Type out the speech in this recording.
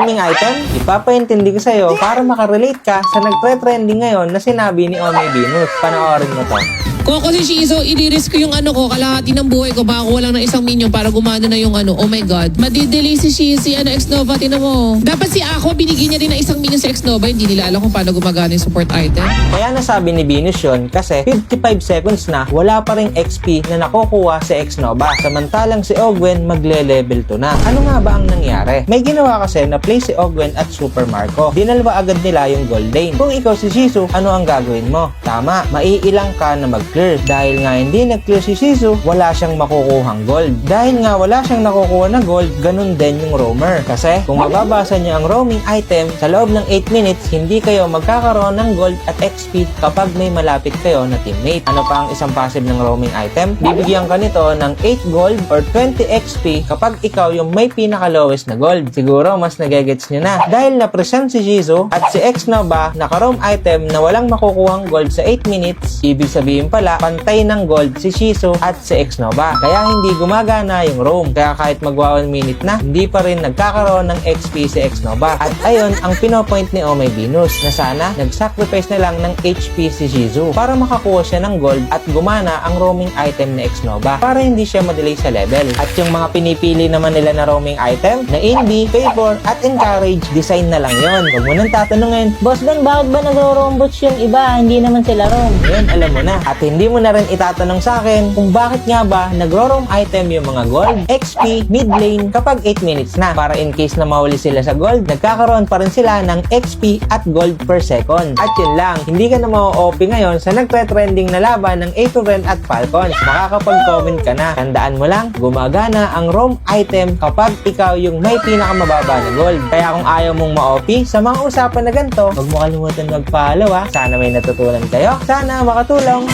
roaming item? Ipapaintindi ko sa'yo para makarelate ka sa nagtre-trending ngayon na sinabi ni Omay Venus. Panoorin mo to. Kung ako si Shizo, i-risk ko yung kalahati ng buhay ko, makakuha lang ng isang minion para gumana na yung oh my god. Madidelay si Shizo, X-Nova, tinan mo. Dapat si Ako, binigyan niya rin ng isang minion sa X-Nova, hindi nila alam kung paano gumagana yung support item. Kaya nasabi ni Venus yun kasi 55 seconds na wala pa ring XP na nakukuha si X-Nova. Samantalang si Ogwen magle-level 2 na. Ano nga ba ang nangyari? May ginawa kasi na play si Ogwen at Super Marco. Dinalwa agad nila yung gold lane. Kung ikaw si Shizu, ano ang gagawin mo? Tama, maiilang ka na mag-clear. Dahil nga hindi nag-clear si Shizu, wala siyang makukuhang gold. Dahil nga wala siyang nakukuha na gold, ganun din yung roamer. Kasi kung mababasa niyo ang roaming item, sa loob ng 8 minutes, hindi kayo magkakaroon ng gold at XP kapag may malapit kayo na teammate. Ano pa ang isang passive ng roaming item? Bibigyan ka nito ng 8 gold or 20 XP kapag ikaw yung may pinaka-lowest na gold. Siguro mas nagegets nyo na. Dahil na-present si Shizu at si X-Nova naka-roam item na walang makukuhang gold sa 8 minutes, ibig sabihin pala, pantay ng gold si Shizu at si X-Nova. Kaya hindi gumagana yung roam. Kaya kahit magwa 1 minute na, hindi pa rin nagkakaroon ng XP si X-Nova. At ayun ang pinopoint ni Omay Venus na sana nag-sacrifice na lang ng HP si Shizu para makakuha siya ng gold at gumana ang roaming item ni X-Nova para hindi siya madelay sa level. At yung mga pinipili naman nila na roaming item na indie, favor at encourage, design na lang yon. Huwag mo nang tatanungin, Boss Ben, bakit ba nagro-roambots yung iba? Hindi naman sila roam. Yun, alam mo na. At hindi mo na rin itatanong sa akin kung bakit nga ba nagro-roam item yung mga gold, XP, mid lane kapag 8 minutes na. Para in case na mahuli sila sa gold, nagkakaroon pa rin sila ng XP at gold per second. At yun lang, hindi ka na ma-OP ngayon sa nagtre-trending na laban ng A2Ren at Falcons. Makakapag-comment ka na. Tandaan mo lang, gumagana ang roam item kapag ikaw yung may pinakamababa na gold. Kaya kung ayaw mong ma-OP sa mga usapan na ganito, huwag mo kalimutan mag-follow ha. Sana may natutunan kayo. Sana makatulong.